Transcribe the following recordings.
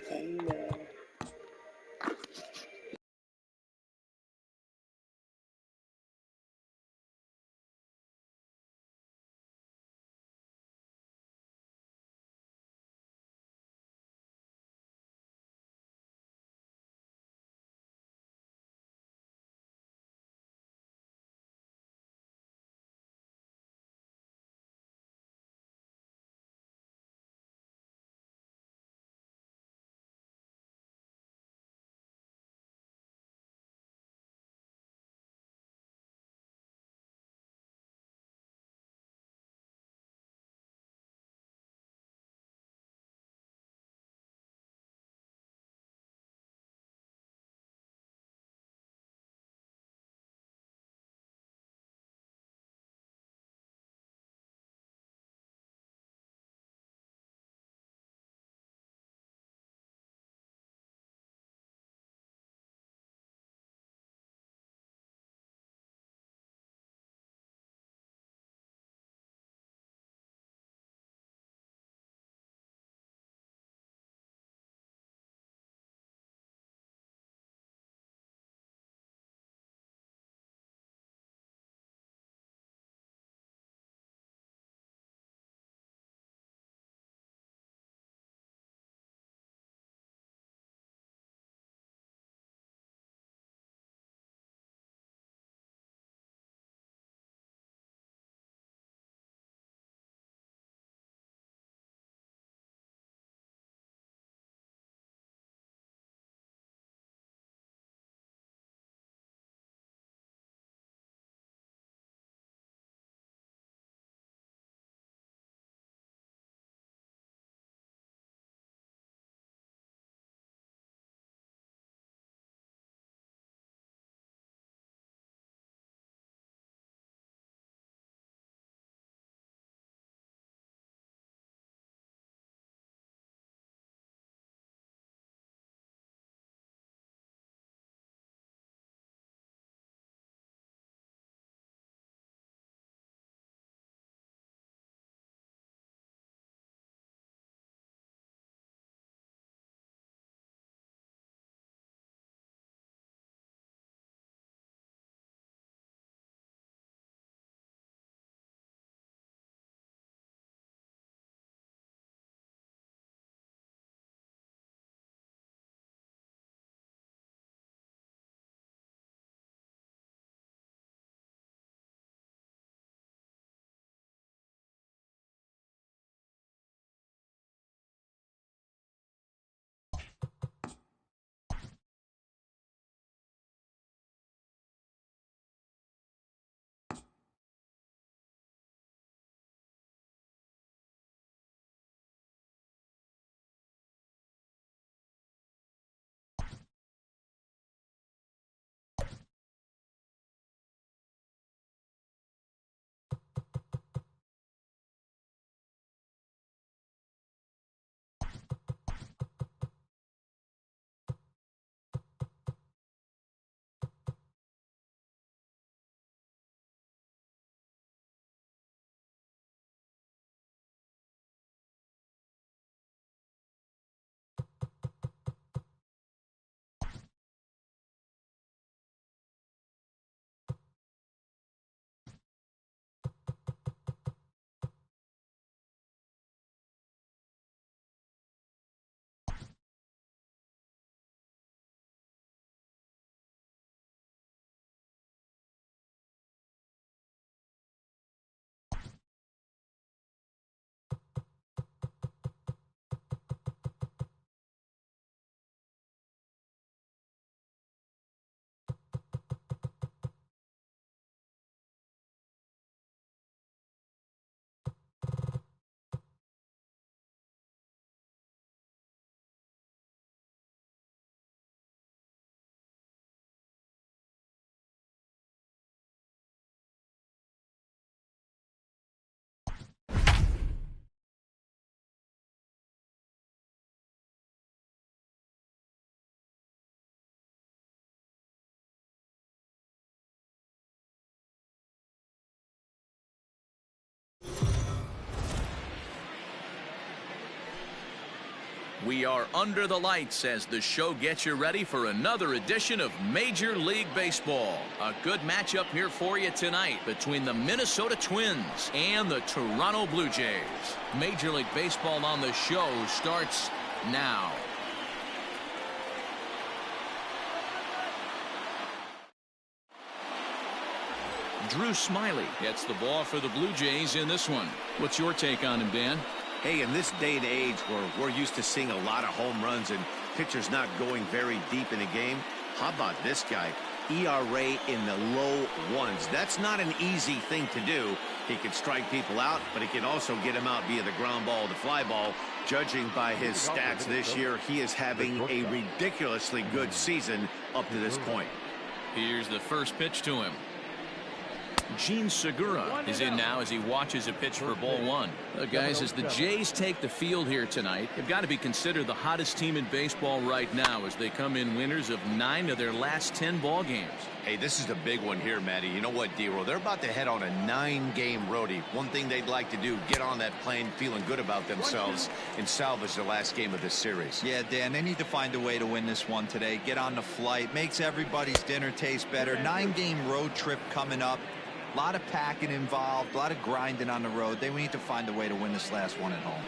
caída. We are under the lights as the show gets you ready for another edition of Major League Baseball. A good matchup here for you tonight between the Minnesota Twins and the Toronto Blue Jays. Major League Baseball on the show starts now. Drew Smyly gets the ball for the Blue Jays in this one. What's your take on him, Dan? Hey, in this day and age where we're used to seeing a lot of home runs and pitchers not going very deep in a game, how about this guy? ERA in the low ones. That's not an easy thing to do. He can strike people out, but he can also get them out via the ground ball, the fly ball. Judging by his stats this year, he is having a ridiculously good season up to this point. Here's the first pitch to him. Gene Segura is in now as he watches a pitch for ball one. Guys, as the Jays take the field here tonight, they've got to be considered the hottest team in baseball right now as they come in winners of 9 of their last 10 ball games. Hey, this is a big one here, Matty. You know what, D-Roll? They're about to head on a 9-game roadie. One thing they'd like to do, get on that plane feeling good about themselves and salvage the last game of this series. Yeah, Dan, they need to find a way to win this one today. Get on the flight. Makes everybody's dinner taste better. 9-game road trip coming up. A lot of packing involved, a lot of grinding on the road. They need to find a way to win this last one at home.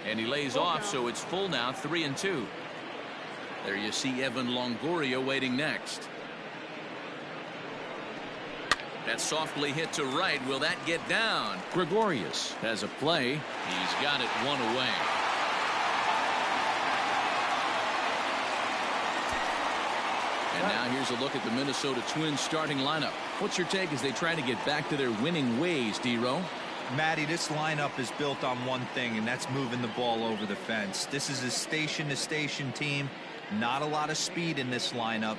And he lays off, so it's full now, 3-2. There you see Evan Longoria waiting next. That's softly hit to right. Will that get down? Gregorius has a play. He's got it one away. And now here's a look at the Minnesota Twins starting lineup. What's your take as they try to get back to their winning ways, D-Row? Matty, this lineup is built on one thing, and that's moving the ball over the fence. This is a station-to-station team. Not a lot of speed in this lineup,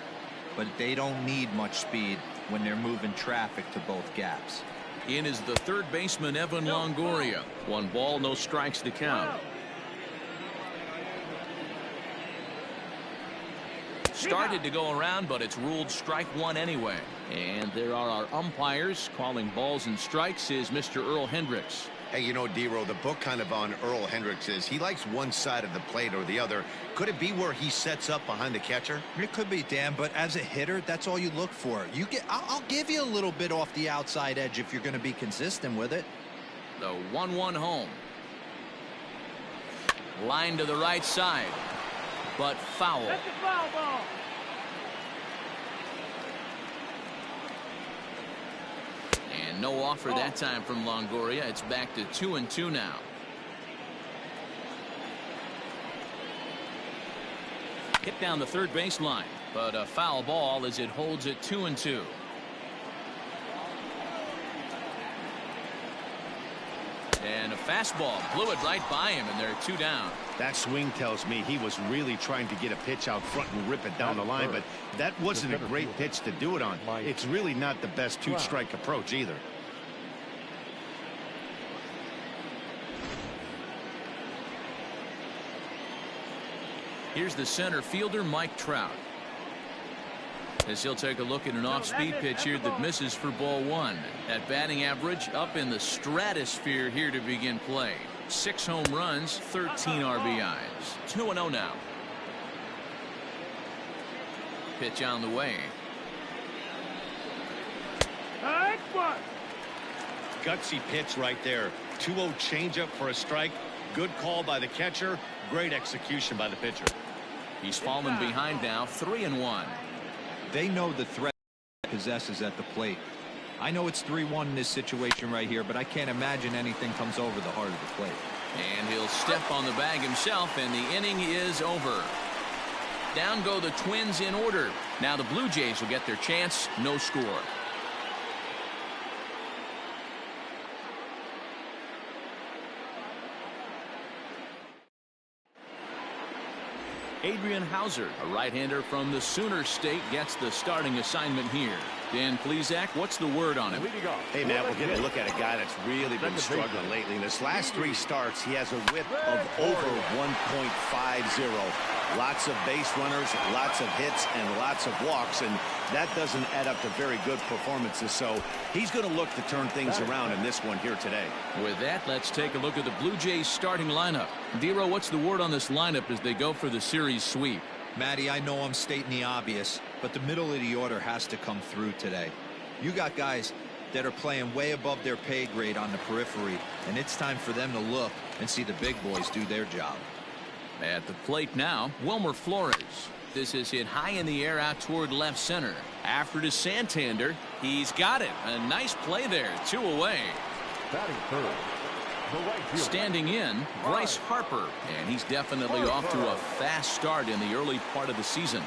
but they don't need much speed when they're moving traffic to both gaps. In is the third baseman, Evan Longoria. 1 ball, no strikes to count. Started to go around, but it's ruled strike 1 anyway. And there are our umpires calling balls and strikes is Mr. Earl Hendricks. Hey, you know, D-Row, the book kind of on Earl Hendricks is he likes one side of the plate or the other. Could it be where he sets up behind the catcher? It could be, Dan, but as a hitter, that's all you look for. I'll give you a little bit off the outside edge if you're going to be consistent with it. The 1-1 home. Line to the right side, but foul. That's the foul ball. And no offer that time from Longoria. It's back to 2-2 now. Hit down the third baseline, but a foul ball as it holds it 2-2. And a fastball blew it right by him, and they're 2 down. That swing tells me he was really trying to get a pitch out front and rip it down the line, but that wasn't a great pitch to do it on. It's really not the best 2-strike approach either. Here's the center fielder, Mike Trout, as he'll take a look at an off-speed pitch here that misses for ball 1. That batting average up in the stratosphere here to begin play. 6 home runs, 13 RBIs. 2-0 now. Pitch on the way. Gutsy pitch right there. 2-0 changeup for a strike. Good call by the catcher. Great execution by the pitcher. He's fallen behind now, 3-1. They know the threat he possesses at the plate. I know it's 3-1 in this situation right here, but I can't imagine anything comes over the heart of the plate. And he'll step on the bag himself, and the inning is over. Down go the Twins in order. Now the Blue Jays will get their chance. No score. Adrian Hauser, a right-hander from the Sooner State, gets the starting assignment here. Dan Plesac, what's the word on him? Hey, Matt, we're getting a look at a guy that's really been struggling lately. In his last 3 starts, he has a whip of over 1.50. Lots of base runners, lots of hits, and lots of walks, and that doesn't add up to very good performances. So he's going to look to turn things around in this one here today. With that, let's take a look at the Blue Jays starting lineup. Dero, what's the word on this lineup as they go for the series sweep? Matty, I know I'm stating the obvious, but the middle of the order has to come through today. You got guys that are playing way above their pay grade on the periphery, and it's time for them to look and see the big boys do their job. At the plate now, Wilmer Flores. This is hit high in the air out toward left center. After to Santander, he's got it. A nice play there, 2 away. Standing in, Bryce Harper, and he's definitely off to a fast start in the early part of the season.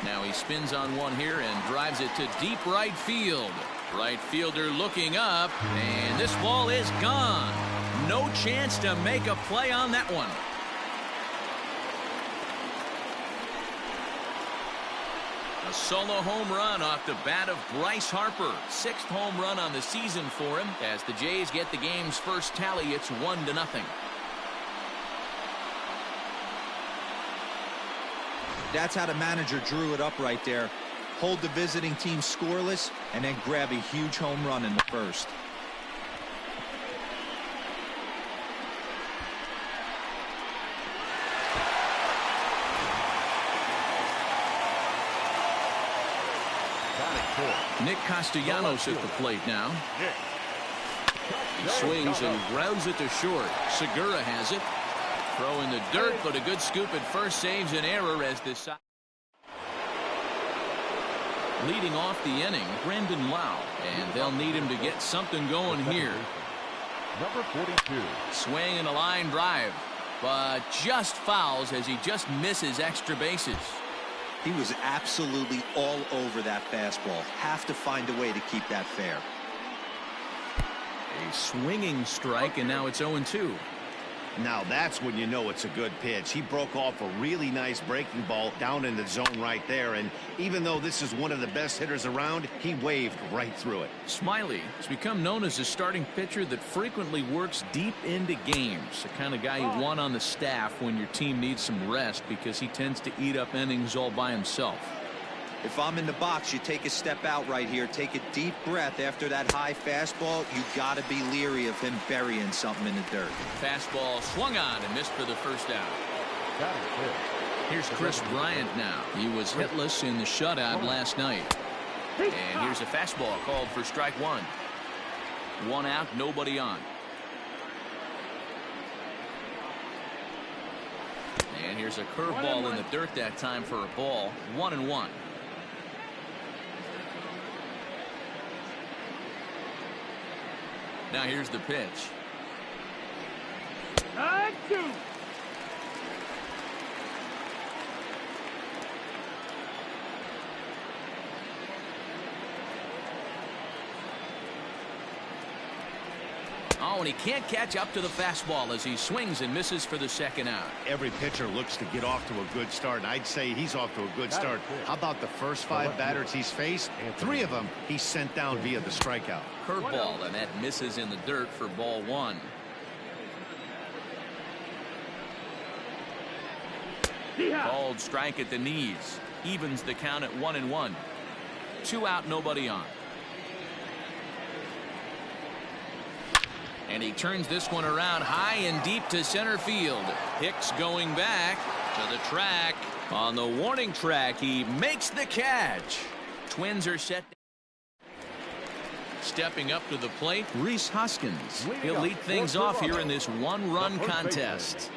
Now he spins on one here and drives it to deep right field. Right fielder looking up, and this ball is gone. No chance to make a play on that one. A solo home run off the bat of Bryce Harper. 6th home run on the season for him. As the Jays get the game's first tally, it's 1-0. That's how the manager drew it up right there. Hold the visiting team scoreless and then grab a huge home run in the first. Nick Castellanos at the plate now. He swings and grounds it to short. Segura has it. Throw in the dirt, but a good scoop at first saves an error as this. Leading off the inning, Brandon Lau, and they'll need him to get something going here. Number 42. Swing and a line drive, but just fouls as he just misses extra bases. He was absolutely all over that fastball. Have to find a way to keep that fair. A swinging strike, and now it's 0-2. Now that's when you know it's a good pitch. He broke off a really nice breaking ball down in the zone right there, and even though this is one of the best hitters around, he waved right through it. Smiley has become known as a starting pitcher that frequently works deep into games. The kind of guy you want on the staff when your team needs some rest, because he tends to eat up innings all by himself. If I'm in the box, you take a step out right here. Take a deep breath after that high fastball. You got to be leery of him burying something in the dirt. Fastball swung on and missed for the first out. Here's Chris Bryant now. He was hitless in the shutout last night. And here's a fastball called for strike 1. 1 out, nobody on. And here's a curveball in the dirt that time for a ball. 1-1. Now here's the pitch. 2. Oh, and he can't catch up to the fastball as he swings and misses for the second out. Every pitcher looks to get off to a good start, and I'd say he's off to a good start. How about the first 5 batters he's faced? 3 of them he sent down via the strikeout. Curveball, and that misses in the dirt for ball 1. Called strike at the knees. Evens the count at 1-1. 2 out, nobody on. And he turns this one around high and deep to center field. Hicks going back to the track. On the warning track, he makes the catch. Twins are set. Stepping up to the plate, Rhys Hoskins. He'll lead things off here in this 1-run contest.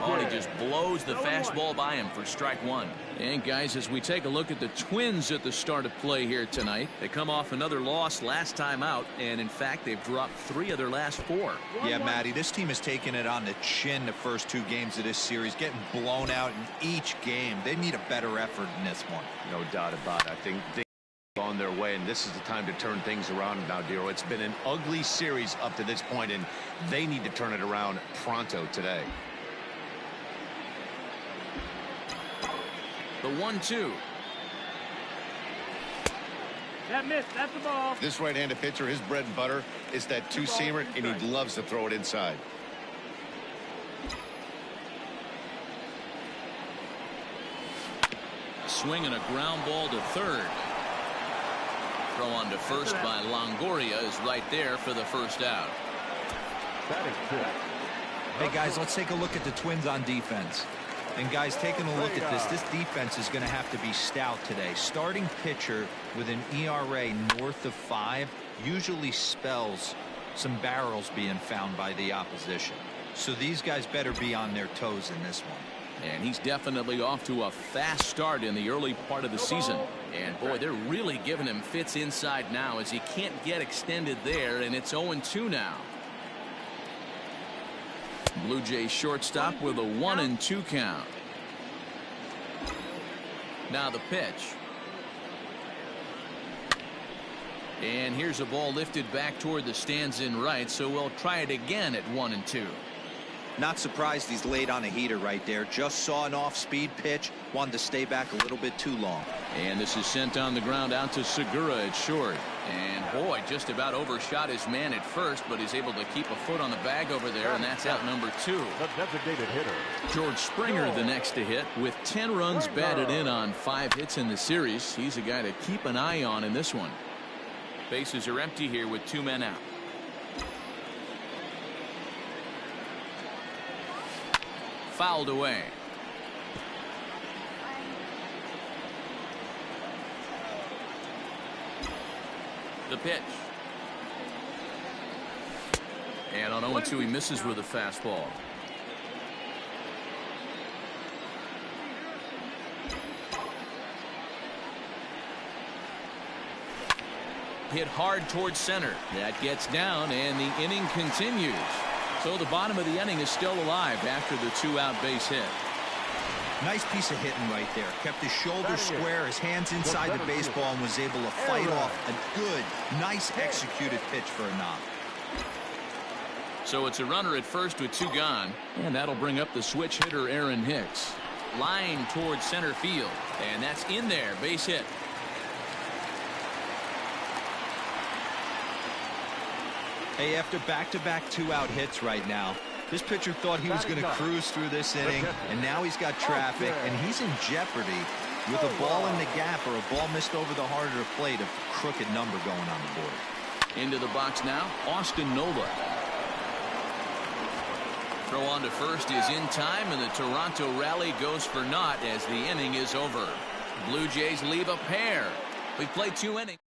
Oh, and he just blows the fastball by him for strike 1. And guys, as we take a look at the Twins at the start of play here tonight, they come off another loss last time out, and in fact they've dropped 3 of their last 4. Yeah, Matty, this team has taken it on the chin the first 2 games of this series, getting blown out in each game. They need a better effort in this one. No doubt about it. I think they on their way, and this is the time to turn things around now, Dero. It's been an ugly series up to this point, and they need to turn it around pronto today. The 1-2. That missed. That's the ball. This right-handed pitcher, his bread and butter is that two-seamer, and he loves to throw it inside. A swing and a ground ball to third. Throw on to first by Longoria is right there for the first out. Hey guys, let's take a look at the Twins on defense. And guys, taking a look at this defense is going to have to be stout today. Starting pitcher with an ERA north of 5 usually spells some barrels being found by the opposition. So these guys better be on their toes in this one. And he's definitely off to a fast start in the early part of the season. And boy, they're really giving him fits inside now as he can't get extended there, and it's 0-2 now. Blue Jays shortstop with a 1-2 count. Now the pitch. And here's a ball lifted back toward the stands in right, so we'll try it again at 1-2. Not surprised he's laid on a heater right there. Just saw an off-speed pitch. Wanted to stay back a little bit too long. And this is sent on the ground out to Segura at short. And boy, just about overshot his man at first, but he's able to keep a foot on the bag over there, and that's out number 2. The designated hitter. George Springer the next to hit with 10 runs batted in on 5 hits in the series. He's a guy to keep an eye on in this one. Bases are empty here with 2 men out. Fouled away. The pitch. And on 0-2 he misses with a fastball. Hit hard towards center. That gets down, and the inning continues. So the bottom of the inning is still alive after the 2-out base hit. Nice piece of hitting right there. Kept his shoulders square, his hands inside the baseball, and was able to fight off a good, nice executed pitch for a knock. So it's a runner at first with 2 gone, and that'll bring up the switch hitter Aaron Hicks. Line towards center field, and that's in there. Base hit. Hey, after back-to-back 2-out hits right now, this pitcher thought he was going to cruise through this inning, and now he's got traffic, and he's in jeopardy with a ball in the gap or a ball missed over the heart of the plate, a crooked number going on the board. Into the box now, Austin Nola. Throw on to first is in time, and the Toronto rally goes for naught as the inning is over. Blue Jays leave a pair. We've played 2 innings.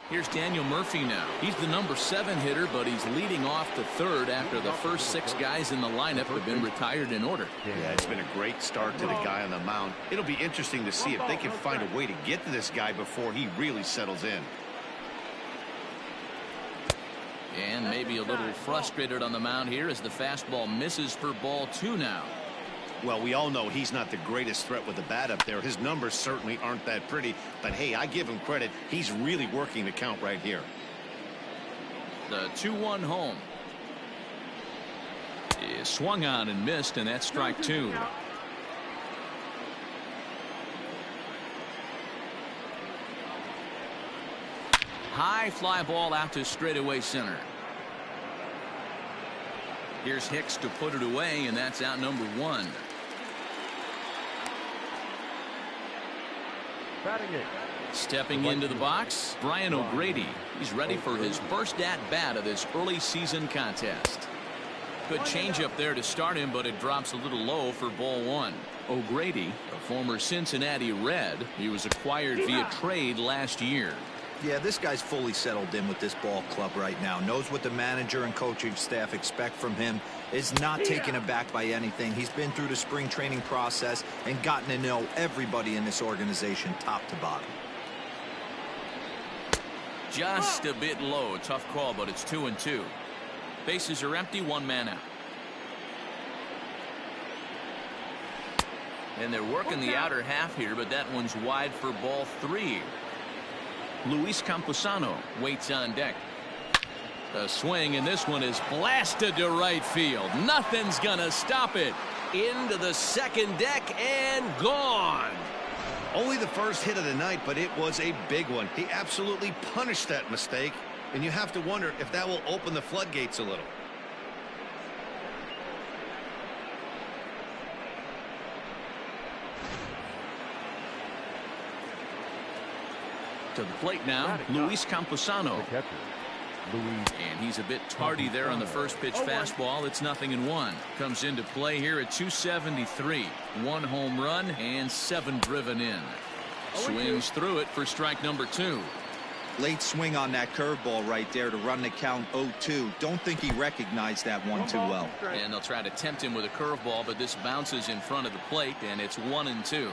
Here's Daniel Murphy now. He's the number 7 hitter, but he's leading off the third after the first 6 guys in the lineup have been retired in order. Yeah, it's been a great start to the guy on the mound. It'll be interesting to see if they can find a way to get to this guy before he really settles in. And maybe a little frustrated on the mound here as the fastball misses for ball 2 now. Well, we all know he's not the greatest threat with the bat up there. His numbers certainly aren't that pretty, but hey, I give him credit. He's really working the count right here. The 2-1 home is swung on and missed, and that's strike 2. High fly ball out to straightaway center. Here's Hicks to put it away, and that's out number 1. Stepping into the box, Brian O'Grady. He's ready for his first at-bat of this early season contest. Good changeup there to start him, but it drops a little low for ball 1. O'Grady, a former Cincinnati Red. He was acquired via trade last year. Yeah, this guy's fully settled in with this ball club right now. Knows what the manager and coaching staff expect from him. Is not taken aback by anything. He's been through the spring training process and gotten to know everybody in this organization top to bottom. Just a bit low. Tough call, but it's 2-2. Bases are empty. 1 man out. And they're working the outer half here, but that one's wide for ball 3. Luis Camposano waits on deck. A swing, and this one is blasted to right field. Nothing's gonna stop it. Into the second deck and gone. Only the first hit of the night, but it was a big one. He absolutely punished that mistake, and you have to wonder if that will open the floodgates a little. To the plate now, Luis Camposano. The catcher, Luis. And he's a bit tardy there on the first pitch fastball. It's 0-1. Comes into play here at 273. 1 home run and 7 driven in. Swings through it for strike number 2. Late swing on that curveball right there to run the count 0-2. Don't think he recognized that one too well. And they'll try to tempt him with a curveball, but this bounces in front of the plate, and it's 1-2.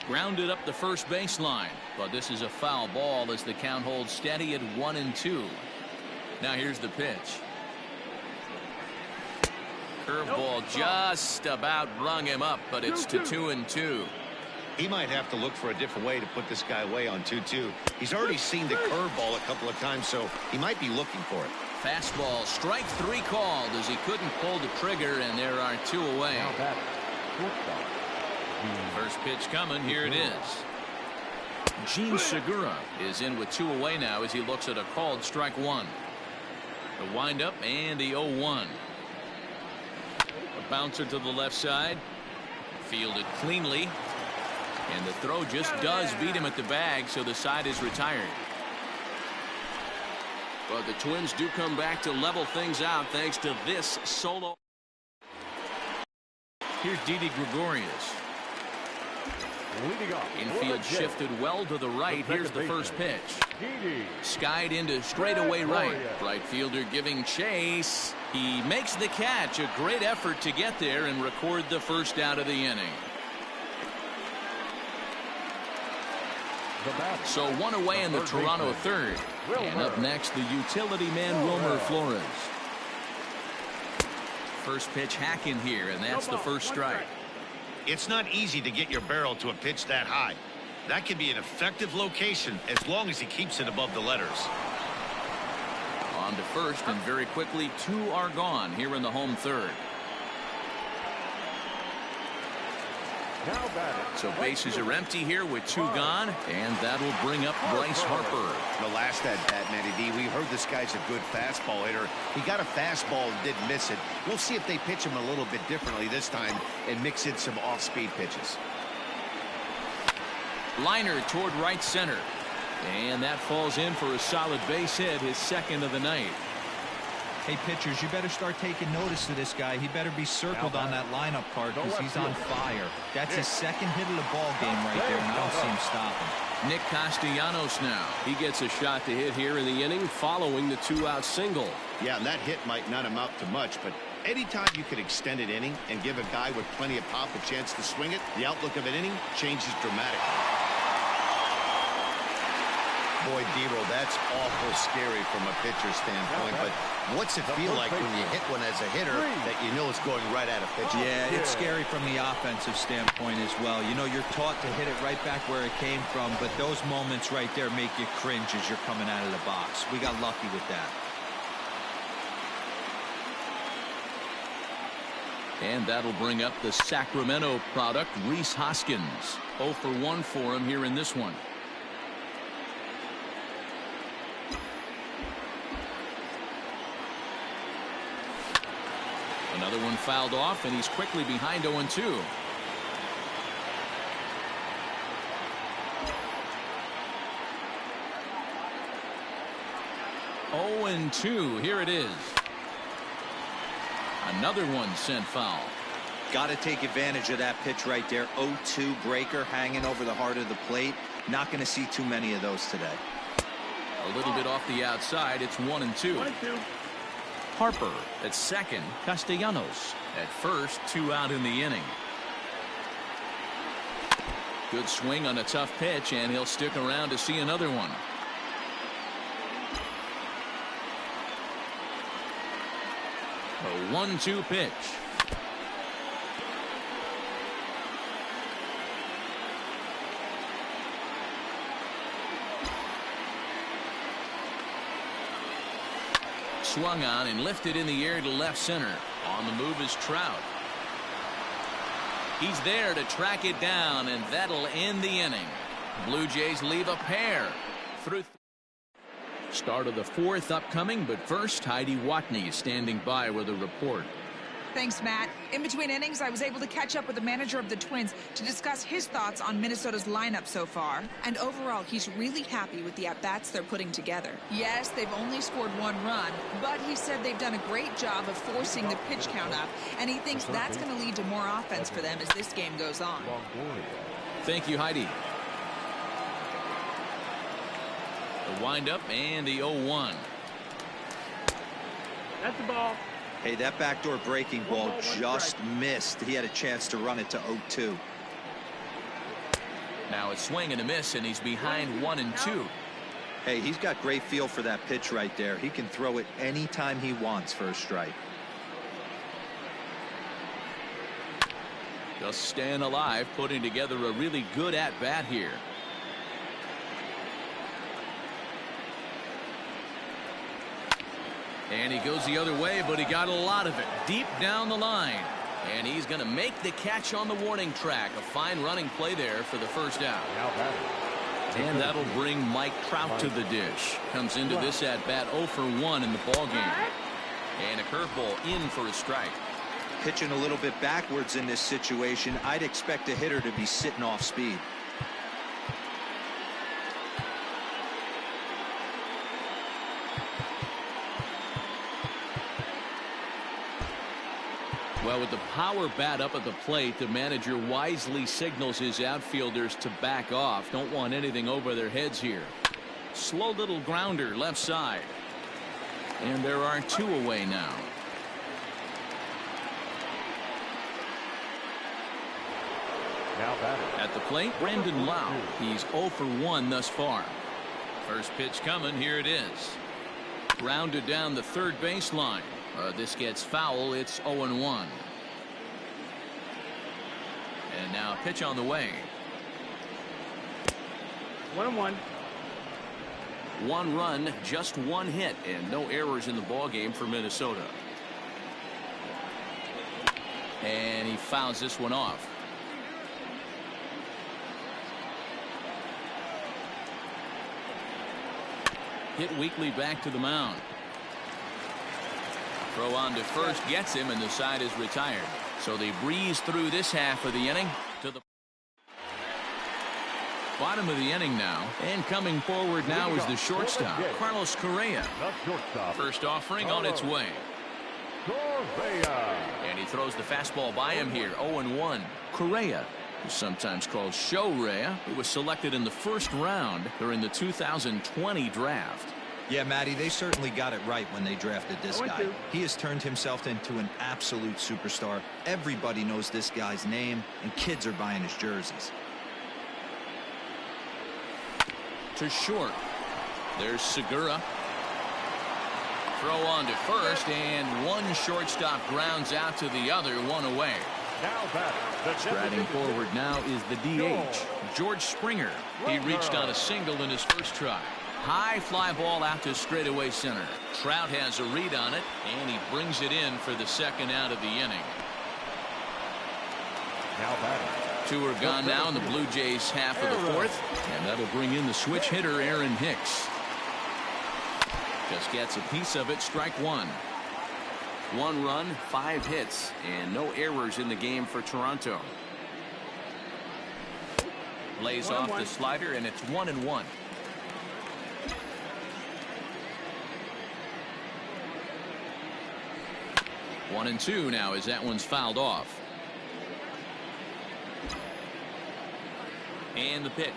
Grounded up the first baseline, but this is a foul ball as the count holds steady at 1-2. Now here's the pitch. Curveball just about rung him up, but it's to 2-2. He might have to look for a different way to put this guy away on 2-2. He's already seen the curveball a couple of times, so he might be looking for it. Fastball, strike 3 called as he couldn't pull the trigger, and there are 2 away. Now batter, shortstop. First pitch coming. Here it is. Gene Segura is in with 2 away now as he looks at a called strike 1. The windup and the 0-1. A bouncer to the left side. Fielded cleanly. And the throw just does beat him at the bag, so the side is retired. But the Twins do come back to level things out thanks to this solo. Here's Didi Gregorius. Leading off. Infield shifted well to the right. Here's the first pitch. Skied into straightaway right. Right fielder giving chase. He makes the catch. A great effort to get there and record the first out of the inning. So 1 away in the Toronto third. And up next, the utility man Wilmer Flores. First pitch hack in here, and that's the first strike. It's not easy to get your barrel to a pitch that high. That can be an effective location as long as he keeps it above the letters. On to first, and very quickly 2 are gone here in the home third. So bases are empty here with 2 gone, and that'll bring up Bryce Harper. The last at bat, Matty D, we heard this guy's a good fastball hitter. He got a fastball and didn't miss it. We'll see if they pitch him a little bit differently this time and mix in some off-speed pitches. Liner toward right center, and that falls in for a solid base hit, his 2nd of the night. Hey, pitchers, you better start taking notice of this guy. He better be circled on that lineup card because he's on fire. That's his 2nd hit of the ball game right there, and I don't see him stopping. Nick Castellanos now. He gets a shot to hit here in the inning following the 2-out single. Yeah, and that hit might not amount to much, but anytime you can extend an inning and give a guy with plenty of pop a chance to swing it, the outlook of an inning changes dramatically. Boy, Dero, that's awful scary from a pitcher's standpoint, but what's it feel like when you hit one as a hitter that you know it's going right at a pitcher? Yeah, it's scary from the offensive standpoint as well. You know, you're taught to hit it right back where it came from, but those moments right there make you cringe as you're coming out of the box. We got lucky with that. And that'll bring up the Sacramento product, Rhys Hoskins. 0 for 1 for him here in this one. Another one fouled off, and he's quickly behind 0-2. Oh, and 2. Here it is. Another one sent foul. Got to take advantage of that pitch right there. 0-2 breaker hanging over the heart of the plate. Not going to see too many of those today. A little bit off the outside. It's 1-2. Harper at 2nd. Castellanos at 1st. 2 out in the inning. Good swing on a tough pitch, and he'll stick around to see another one. A 1-2 pitch. Swung on and lifted in the air to left center. On the move is Trout. He's there to track it down, and that'll end the inning. Blue Jays leave a pair through. Start of the fourth upcoming, but first, Heidi Watney standing by with a report. Thanks, Matt. In between innings, I was able to catch up with the manager of the Twins to discuss his thoughts on Minnesota's lineup so far. And overall, he's really happy with the at-bats they're putting together. Yes, they've only scored 1 run, but he said they've done a great job of forcing the pitch count up, and he thinks that's going to lead to more offense for them as this game goes on. Thank you, Heidi. The windup and the 0-1. That's the ball. Hey, that backdoor breaking ball just missed. He had a chance to run it to 0-2. Now it's swing and a miss, and he's behind 1-2. Hey, he's got great feel for that pitch right there. He can throw it anytime he wants for a strike. Just staying alive, putting together a really good at-bat here. And he goes the other way, but he got a lot of it deep down the line. And he's going to make the catch on the warning track. A fine running play there for the first out. And that'll bring Mike Trout to the dish. Comes into this at-bat 0 for 1 in the ballgame. And a curveball in for a strike. Pitching a little bit backwards in this situation, I'd expect a hitter to be sitting off speed. Well, with the power bat up at the plate, the manager wisely signals his outfielders to back off. Don't want anything over their heads here. Slow little grounder left side. And there are 2 away now. Now batting. At the plate, Brandon Lau. He's 0 for 1 thus far. First pitch coming. Here it is. Grounded down the third baseline. This gets foul. It's 0-1. And now a pitch on the way. 1-1. 1 run, just 1 hit, and no errors in the ballgame for Minnesota. And he fouls this one off. Hit weakly back to the mound. Throw on to first gets him, and the side is retired. So they breeze through this half of the inning to the bottom of the inning now. And coming forward now is the shortstop, Carlos Correa. First offering on its way. And he throws the fastball by him here. 0-1. Correa, who's sometimes called Show-Rea, who was selected in the first round during the 2020 draft. Yeah, Matty, they certainly got it right when they drafted this guy. He has turned himself into an absolute superstar. Everybody knows this guy's name, and kids are buying his jerseys. To short. There's Segura. Throw on to first, and one shortstop grounds out to the other, 1 away. Striding forward now is the DH, George Springer. He reached on a single in his first try. High fly ball out to straightaway center. Trout has a read on it, and he brings it in for the second out of the inning. Now batting. 2 are gone now in the Blue Jays half of the fourth, and that'll bring in the switch hitter Aaron Hicks. Just gets a piece of it, strike 1. 1 run, 5 hits, and no errors in the game for Toronto. Lays off the slider, and it's 1-1. One and 2 now as that one's fouled off. And the pitch.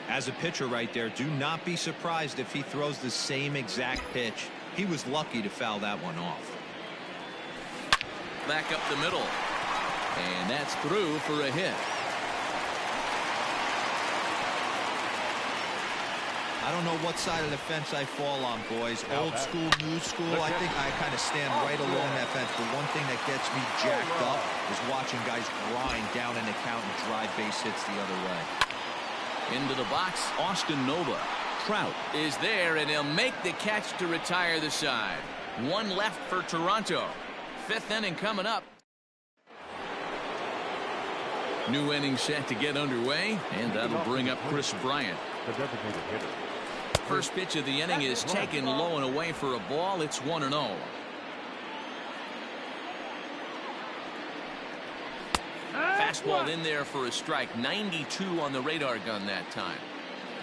As a pitcher right there, do not be surprised if he throws the same exact pitch. He was lucky to foul that one off. Back up the middle. And that's through for a hit. I don't know what side of the fence I fall on, boys. Old school, new school. I think I kind of stand right along that fence. But one thing that gets me jacked up is watching guys grind down an account and drive base hits the other way. Into the box, Austin Nova. Trout is there, and he'll make the catch to retire the side. One left for Toronto. Fifth inning coming up. New inning set to get underway, and that'll bring up Chris Bryant. The designated hitter. First pitch of the inning is taken low and away for a ball. It's 1-0. Fastball in there for a strike. 92 on the radar gun that time.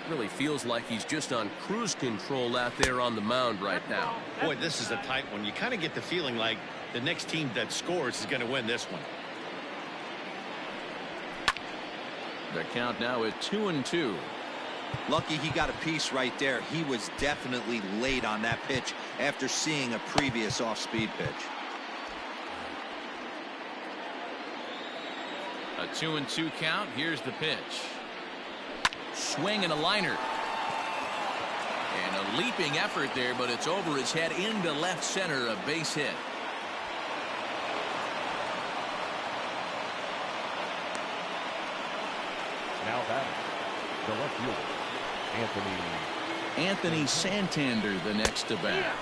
Really feels like he's just on cruise control out there on the mound right now. Boy, this is a tight one. You kind of get the feeling like the next team that scores is going to win this one. The count now at 2-2. Lucky he got a piece right there. He was definitely late on that pitch after seeing a previous off-speed pitch. A 2-2 count. Here's the pitch. Swing and a liner. And a leaping effort there, but it's over his head into left center. A base hit. Now batting, the left fielder, Anthony Santander, the next to bat.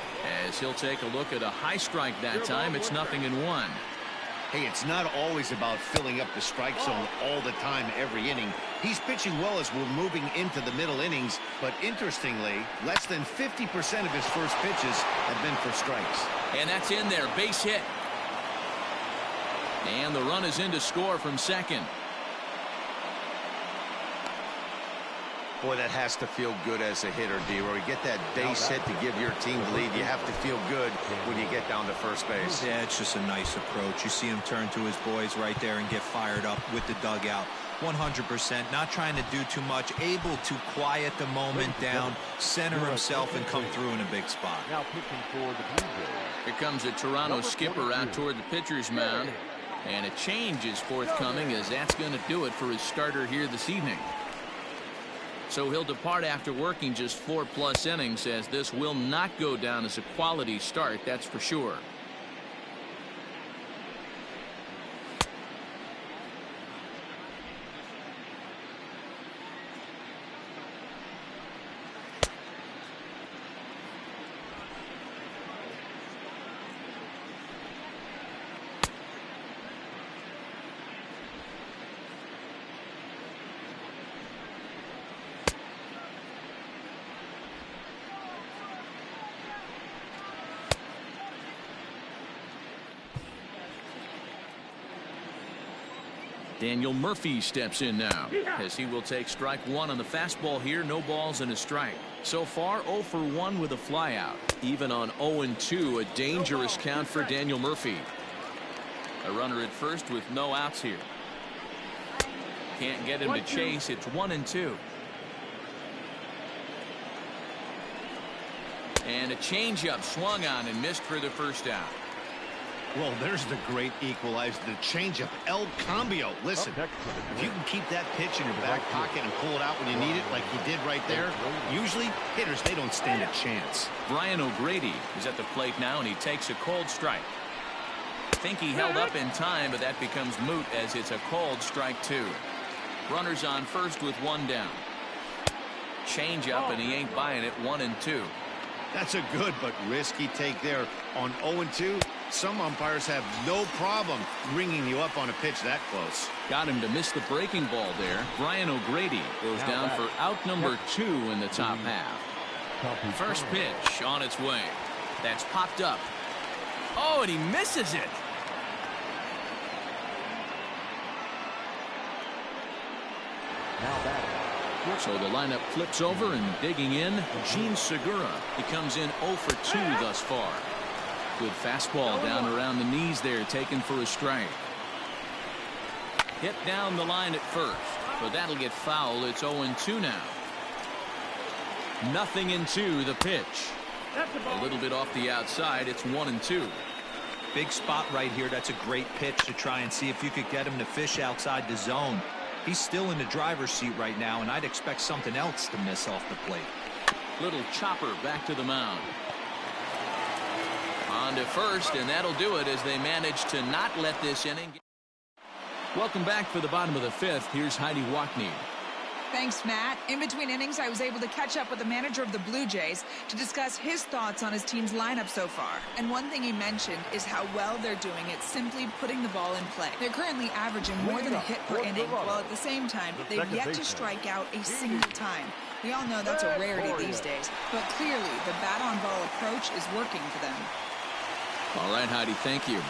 As he'll take a look at a high strike that time. It's 0-1. Hey, it's not always about filling up the strike zone all the time, every inning. He's pitching well as we're moving into the middle innings, but interestingly, less than 50% of his first pitches have been for strikes. And that's in there. Base hit. And the run is in to score from second. Boy, that has to feel good as a hitter, D-Roy. You get that base hit to give your team the lead. You have to feel good when you get down to first base. Yeah, it's just a nice approach. You see him turn to his boys right there and get fired up with the dugout. 100%, not trying to do too much, able to quiet the moment down, center himself, and come through in a big spot. now pitching for the Blue Jays. Here comes a Toronto skipper out toward the pitcher's mound. And a change is forthcoming, as that's going to do it for his starter here this evening. So he'll depart after working just 4+ innings, as this will not go down as a quality start, that's for sure. Daniel Murphy steps in now, as he will take strike one on the fastball here. No balls and a strike. So far 0 for 1 with a flyout. Even on 0-2, a dangerous count for Daniel Murphy. A runner at first with no outs here. Can't get him to chase. It's 1-2. And a changeup swung on and missed for the first out. Well, there's the great equalizer, the changeup, El Cambio. Listen, if you can keep that pitch in your back pocket and pull it out when you need it, like he did right there, usually hitters, they don't stand a chance. Brian O'Grady is at the plate now, and he takes a cold strike. I think he held up in time, but that becomes moot as it's a cold strike 2. Runners on first with one down. Changeup, and he ain't buying it. 1-2. That's a good but risky take there. On 0-2, some umpires have no problem ringing you up on a pitch that close. Got him to miss the breaking ball there. Brian O'Grady goes down for out number 2 in the top half. First pitch on its way. That's popped up. Oh, and he misses it. Now batting. So the lineup flips over, and digging in, Gene Segura. He comes in 0 for 2 thus far. Good fastball down around the knees there, taken for a strike. Hit down the line at first, but that'll get foul. It's 0-2 now. 0-2 the pitch. A little bit off the outside. It's 1-2. Big spot right here. That's a great pitch to try and see if you could get him to fish outside the zone. He's still in the driver's seat right now, and I'd expect something else to miss off the plate. Little chopper back to the mound. On to first, and that'll do it as they manage to not let this inning. Welcome back for the bottom of the 5th. Here's Heidi Wackney. Thanks, Matt. In between innings, I was able to catch up with the manager of the Blue Jays to discuss his thoughts on his team's lineup so far. And one thing he mentioned is how well they're doing at simply putting the ball in play. They're currently averaging more than a hit per inning, while at the same time, they've yet to strike out a single time. We all know that's a rarity these days, but clearly the bat-on-ball approach is working for them. All right, Heidi, thank you.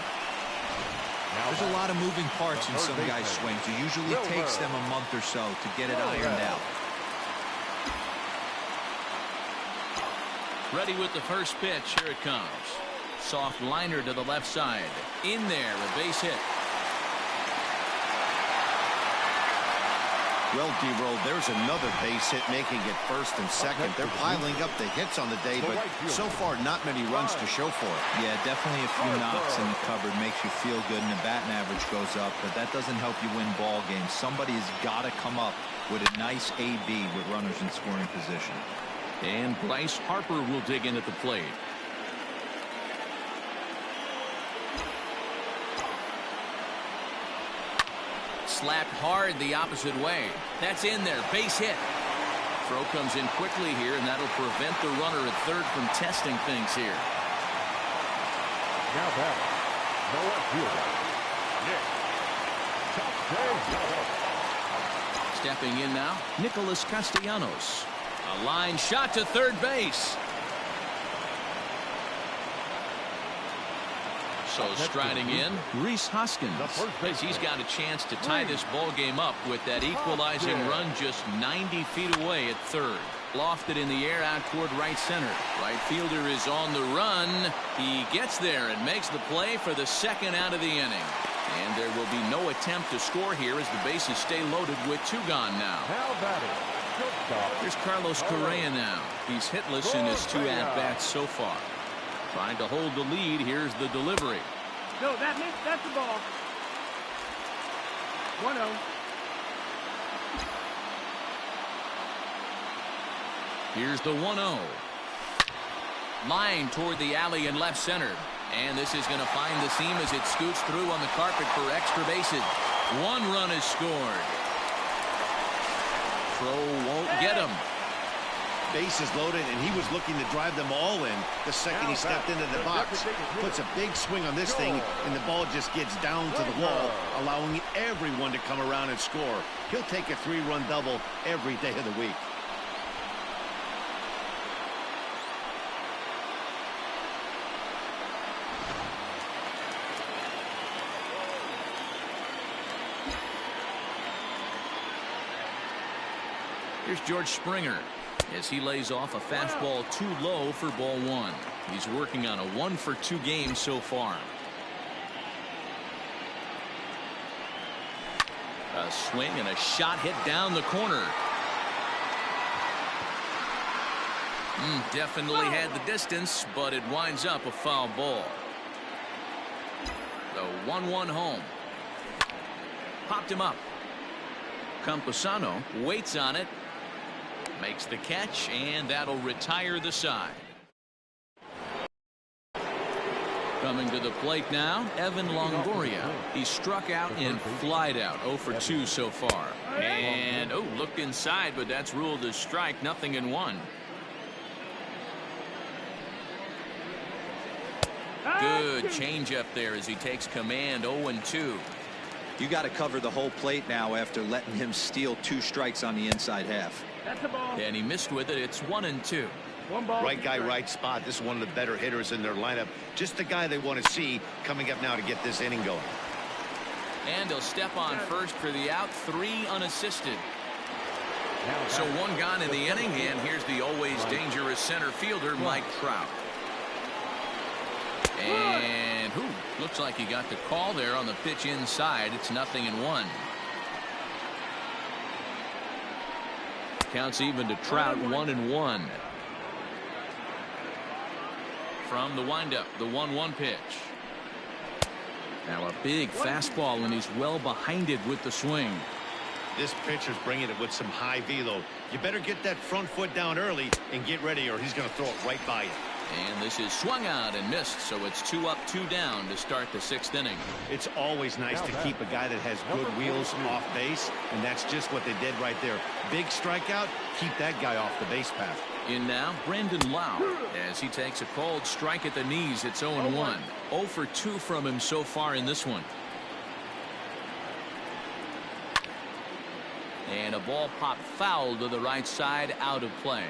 There's a lot of moving parts in some guys' swings. It usually takes them a month or so to get it ironed out. Ready with the first pitch. Here it comes. Soft liner to the left side. In there, a base hit. Well, D-Roll, there's another base hit, making it first and second. They're piling up the hits on the day, but so far not many runs to show for it. Yeah, definitely a few knocks in the cupboard makes you feel good, and the batting average goes up, but that doesn't help you win ball games. Somebody's got to come up with a nice AB with runners in scoring position. And Bryce Harper will dig in at the plate. Slapped hard the opposite way. That's in there. Base hit. Throw comes in quickly here, and that'll prevent the runner at third from testing things here. Now back, the left fielder, Nick. Stepping in now, Nicholas Castellanos. A line shot to third base. So striding in, Rhys Hoskins, as he's got a chance to tie this ball game up with that equalizing run just 90 feet away at third. Lofted in the air out toward right center. Right fielder is on the run. He gets there and makes the play for the second out of the inning. And there will be no attempt to score here as the bases stay loaded with two gone now. Here's Carlos Correa now. He's hitless in his two at-bats so far. Trying to hold the lead. Here's the delivery. No, that's the ball. 1-0. Here's the 1-0. Line toward the alley in left center. And this is going to find the seam as it scoots through on the carpet for extra bases. One run is scored. Throw won't get him. Bases loaded, and he was looking to drive them all in the second he stepped into the box. Puts a big swing on this thing, and the ball just gets down to the wall, allowing everyone to come around and score. He'll take a 3-run double every day of the week. Here's George Springer as he lays off a fastball too low for ball one. He's working on a 1-for-2 game so far. A swing and a shot hit down the corner. Definitely had the distance, but it winds up a foul ball. The 1-1 home. Popped him up. Campusano waits on it. Makes the catch, and that'll retire the side. Coming to the plate now, Evan Longoria. He struck out and flied out. 0-for-2 so far. And, looked inside, but that's ruled a strike. Nothing in one. Good changeup there as he takes command. 0-2. You got to cover the whole plate now after letting him steal 2 strikes on the inside half. That's the ball. And he missed with it. It's 1-2. One ball. Right guy, right spot. This is one of the better hitters in their lineup. Just the guy they want to see coming up now to get this inning going. And he'll step on first for the out. 3 unassisted. So 1 gone in the inning, and here's the always dangerous center fielder, Mike Trout. And looks like he got the call there on the pitch inside. It's 0-1. Counts even to Trout. 1-1. From the windup, the 1-1 pitch. Now a big fastball, and he's well behind it with the swing. This pitcher's bringing it with some high velo. You better get that front foot down early and get ready, or he's going to throw it right by you. And this is swung out and missed, so it's 2 up, 2 down to start the 6th inning. It's always nice to keep a guy that has good wheels off base, and that's just what they did right there. Big strikeout, keep that guy off the base path. In now, Brandon Lau, as he takes a called strike at the knees. It's 0-1. 0 for 2 from him so far in this one. And a ball popped foul to the right side, out of play.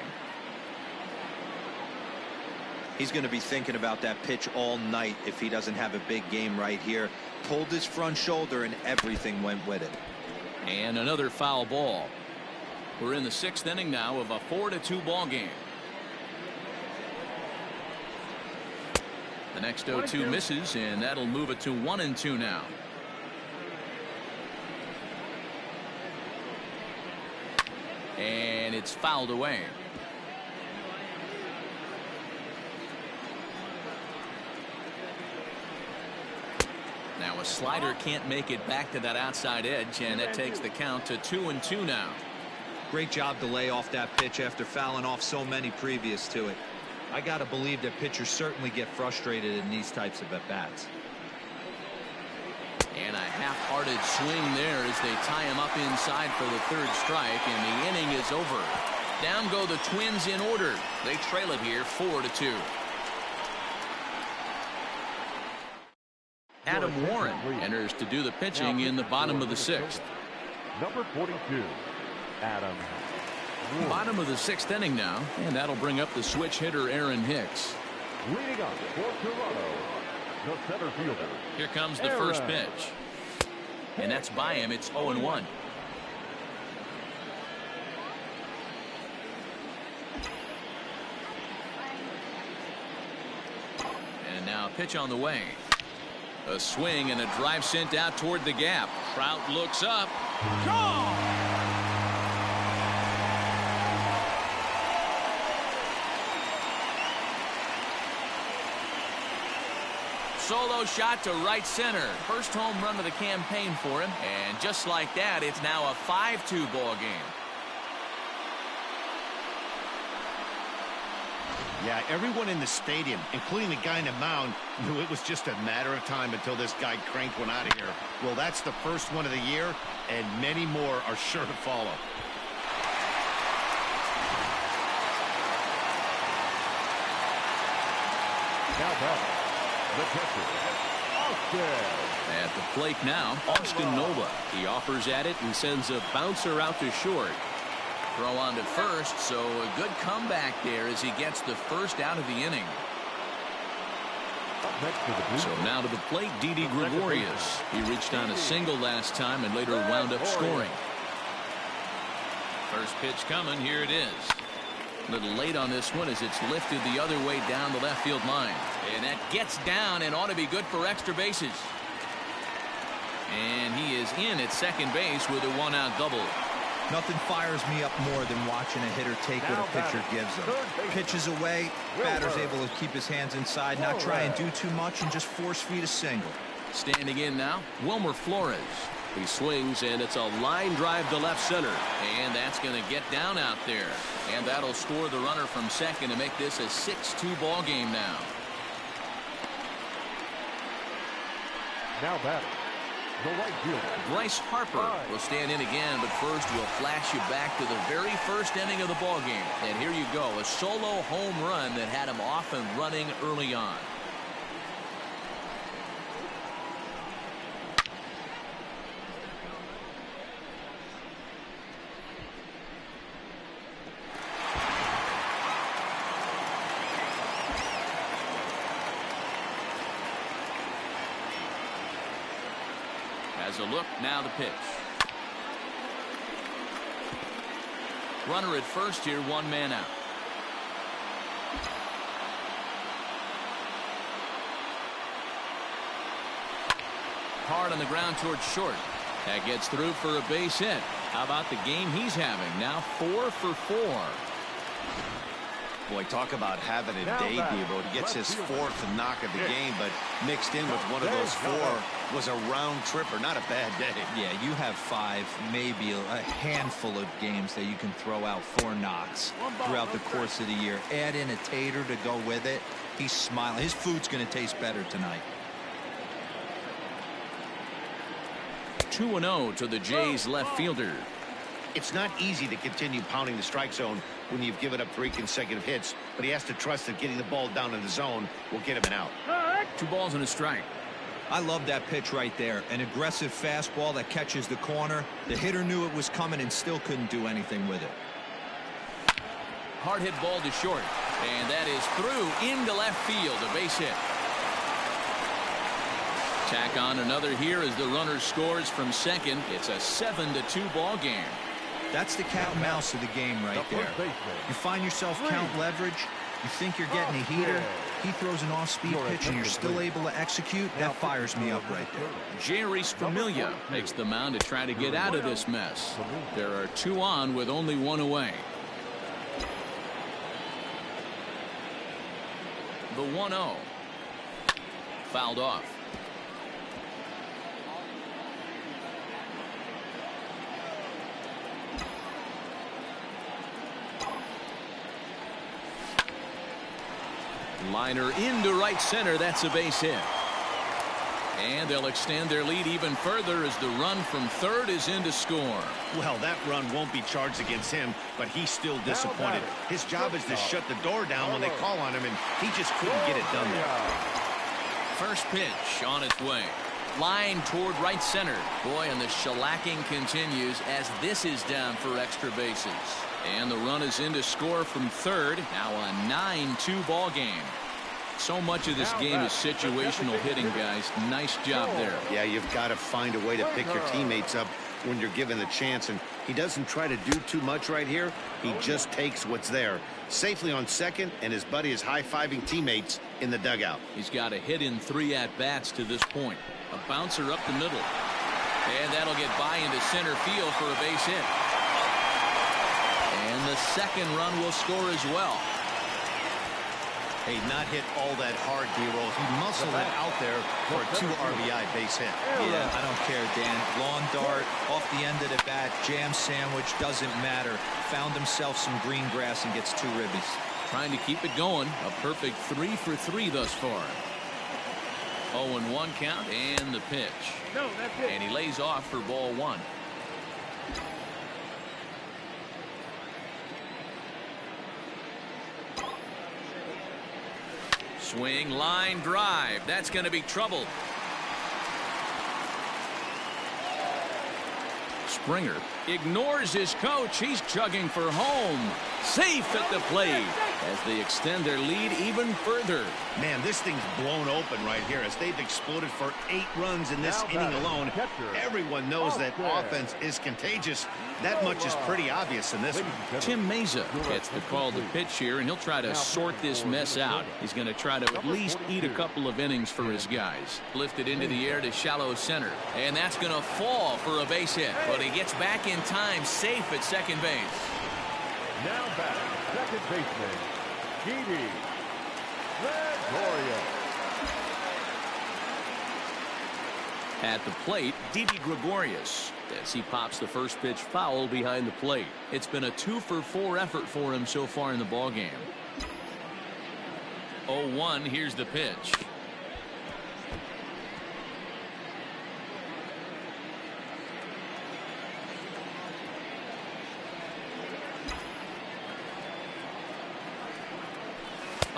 He's going to be thinking about that pitch all night if he doesn't have a big game right here. Pulled his front shoulder and everything went with it. And another foul ball. We're in the 6th inning now of a 4-2 ball game. The next 0-2 misses, and that'll move it to 1-2 now. And it's fouled away. Now a slider can't make it back to that outside edge, and that takes the count to 2-2 now. Great job to lay off that pitch after fouling off so many previous to it. I got to believe that pitchers certainly get frustrated in these types of at-bats. And a half-hearted swing there as they tie him up inside for the 3rd strike, and the inning is over. Down go the Twins in order. They trail it here 4-2. Adam Warren enters to do the pitching in the bottom of the 6th. Number 42, Adam Warren. Bottom of the 6th inning now, and that'll bring up the switch hitter Aaron Hicks. Leading up for Toronto, the center fielder. Here comes the first pitch. And that's by him. It's 0-1. And now a pitch on the way. A swing and a drive sent out toward the gap. Trout looks up. Gone! Solo shot to right center. First home run of the campaign for him. And just like that, it's now a 5-2 ball game. Yeah, everyone in the stadium, including the guy in the mound, knew it was just a matter of time until this guy cranked one out of here. Well, that's the first one of the year, and many more are sure to follow. Now batting, the catcher, Austin. At the plate now, Austin Nova. He offers at it and sends a bouncer out to short. Throw on to first, so a good comeback there as he gets the first out of the inning. Up next to the blue. So now to the plate, Didi Gregorius. He reached on a single last time and later wound up scoring. First pitch coming, here it is. A little late on this one as it's lifted the other way down the left field line. And that gets down and ought to be good for extra bases. And he is in at second base with a 1-out double. Nothing fires me up more than watching a hitter take what a pitcher gives him. Pitches away, batter's able to keep his hands inside, not try and do too much, and just force feed a single. Standing in now, Wilmer Flores. He swings, and it's a line drive to left center. And that's going to get down out there. And that'll score the runner from second to make this a 6-2 ball game now. Now batting, the right fielder, Bryce Harper will stand in again, but first we'll flash you back to the very first inning of the ball game. And here you go, a solo home run that had him off and running early on. As a look, now the pitch. Runner at first here, 1 man out. Hard on the ground towards short. That gets through for a base hit. How about the game he's having? Now 4 for 4. Boy, talk about having a day, Debo. He gets his 4th knock of the game, but mixed in with one of those 4 was a round tripper. Not a bad day. Yeah, you have 5, maybe a handful of games that you can throw out 4 knocks throughout the course of the year. Add in a tater to go with it. He's smiling. His food's going to taste better tonight. 2-0 to the Jays left fielder. It's not easy to continue pounding the strike zone when you've given up 3 consecutive hits, but he has to trust that getting the ball down in the zone will get him an out. 2 balls and a strike. I love that pitch right there. An aggressive fastball that catches the corner. The hitter knew it was coming and still couldn't do anything with it. Hard hit ball to short, and that is through into left field, a base hit. Tack on another here as the runner scores from second. It's a 7-2 ball game. That's the cat and mouse of the game right there. You find yourself count leverage. You think you're getting a heater. He throws an off-speed pitch and you're still able to execute. That fires me up right there. JAYS Familia makes the mound to try to get out of this mess. There are 2 on with only 1 away. The 1-0. Fouled off. Liner into right center. That's a base hit. And they'll extend their lead even further as the run from third is in to score. Well, that run won't be charged against him, but he's still disappointed. His job is to shut the door down when they call on him, and he just couldn't get it done there. First pitch on its way. Line toward right center. Boy, and the shellacking continues as this is down for extra bases. And the run is in to score from third. Now a 9-2 ball game. So much of this game is situational hitting, guys. Nice job there. Yeah, you've got to find a way to pick your teammates up when you're given the chance, and he doesn't try to do too much right here. He just takes what's there. Safely on second, and his buddy is high-fiving teammates in the dugout. He's got a hit in 3 at-bats to this point. A bouncer up the middle. And that'll get by into center field for a base hit. And the second run will score as well. Hey, not hit all that hard, D-roll. He muscled it out there for a 2 RBI base hit. Yeah, I don't care, Dan. Lawn dart, off the end of the bat, jam sandwich, doesn't matter. Found himself some green grass and gets 2 ribbies. Trying to keep it going. A perfect 3 for 3 thus far. 0-1 count and the pitch. No, that's it. And he lays off for ball 1. Swing, line drive. That's going to be trouble. Springer ignores his coach. He's chugging for home. Safe at the plate as they extend their lead even further. Man, this thing's blown open right here as they've exploded for 8 runs in this inning alone. Everyone knows that offense is contagious. That much is pretty obvious in this one. Tim Meza gets the call to pitch here, and he'll try to sort this mess out. He's going to try to at least eat a couple of innings for his guys. Lifted into the air to shallow center, and that's going to fall for a base hit. But he gets back in time, safe at second base. Now back, second baseman, Didi Gregorius. At the plate, Didi Gregorius, as he pops the first pitch foul behind the plate. It's been a 2 for 4 effort for him so far in the ballgame. 0-1, here's the pitch.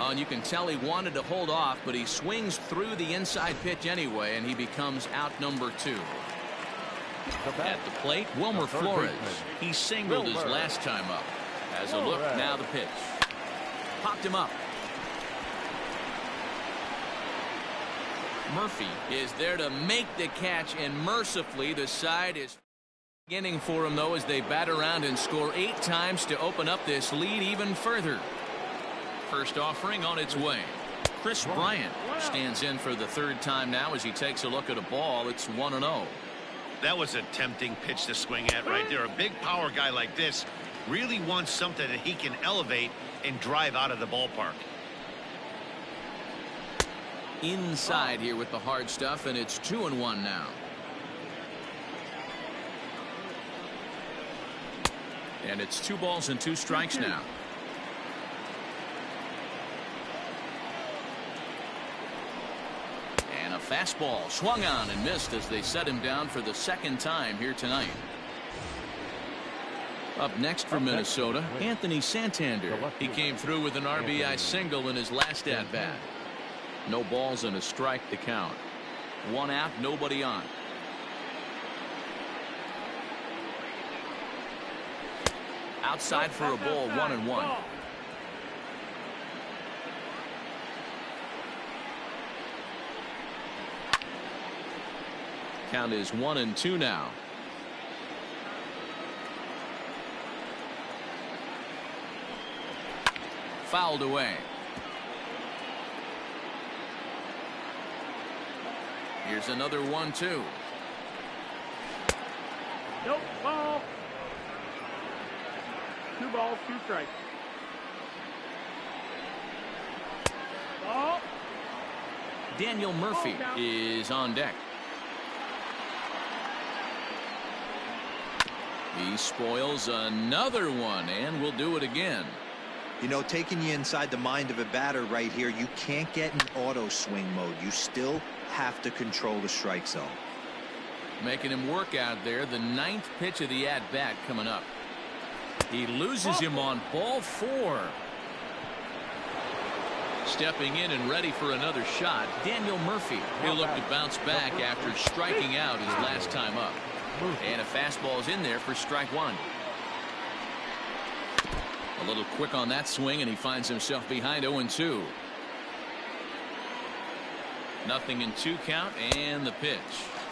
And you can tell he wanted to hold off, but he swings through the inside pitch anyway, and he becomes out number 2. At the plate, Wilmer Flores. He singled his last time up. As a look, now the pitch. Popped him up. Murphy is there to make the catch, and mercifully the side is beginning for him, though, as they bat around and score 8 times to open up this lead even further. First offering on its way. Chris Bryant stands in for the 3rd time now as he takes a look at a ball. It's 1-0. That was a tempting pitch to swing at right there. A big power guy like this Really wants something that he can elevate and drive out of the ballpark. Inside here with the hard stuff, and it's 2-1 now. And it's 2 balls and 2 strikes now. And a fastball swung on and missed as they set him down for the 2nd time here tonight. Up next for Minnesota, Anthony Santander. He came through with an RBI single in his last at-bat. No balls and a strike to count. 1 out, nobody on. Outside for a ball, 1-1. Count is 1-2 now. Fouled away. Here's another 1-2. Nope, ball. 2 balls, 2 strikes. Ball. Daniel Murphy is on deck. He spoils another one and will do it again. You know, taking you inside the mind of a batter right here, you can't get in auto swing mode. You still have to control the strike zone. Making him work out there. The 9th pitch of the at-bat coming up. He loses him on ball 4. Stepping in and ready for another shot, Daniel Murphy. He'll look to bounce back after striking out his last time up. And a fastball is in there for strike 1. A little quick on that swing, and he finds himself behind 0-2. 0-2 count, and the pitch.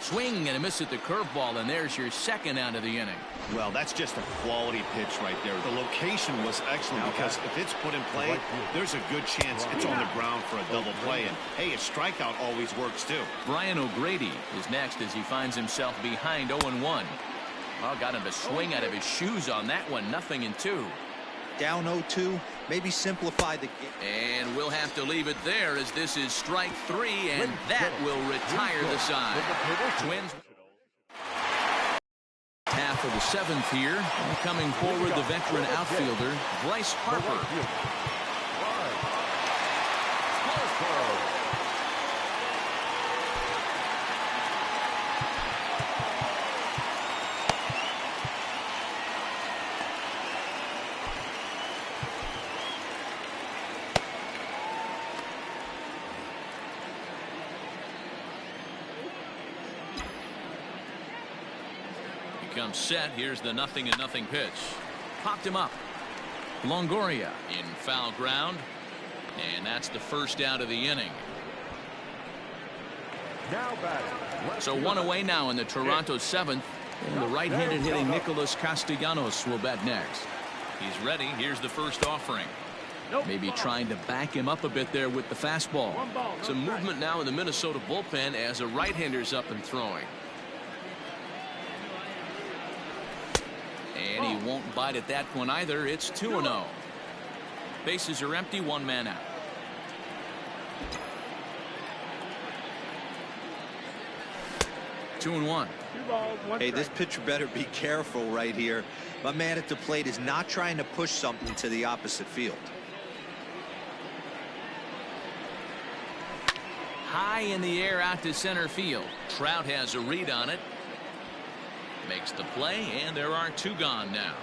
Swing and a miss at the curveball, and there's your 2nd out of the inning. Well, that's just a quality pitch right there. The location was excellent because if it's put in play, there's a good chance it's on the ground for a double play. And, hey, a strikeout always works, too. Brian O'Grady is next as he finds himself behind 0-1. Well, got him to swing out of his shoes on that one. 0-2. Down 0-2, maybe simplify the game. And we'll have to leave it there as this is strike 3, and that will retire the side. Twins. Half of the 7th here, and coming forward the veteran outfielder Bryce Harper. Comes set. Here's the 0-0 pitch. Popped him up. Longoria in foul ground, and that's the 1st out of the inning. Now batting. So 1 away now in the Toronto 7th, and the right-handed hitting Nicholas Castellanos will bat next. He's ready. Here's the first offering. Maybe trying to back him up a bit there with the fastball. Some movement now in the Minnesota bullpen as a right-hander's up and throwing. And he won't bite at that one either. It's 2-0. Bases are empty, 1 man out. Two and one. 2 balls, 1 Hey, strike. this pitcher better be careful right here. My man at the plate is not trying to push something to the opposite field. High in the air out to center field. Trout has a read on it. Makes the play, and there are 2 gone now.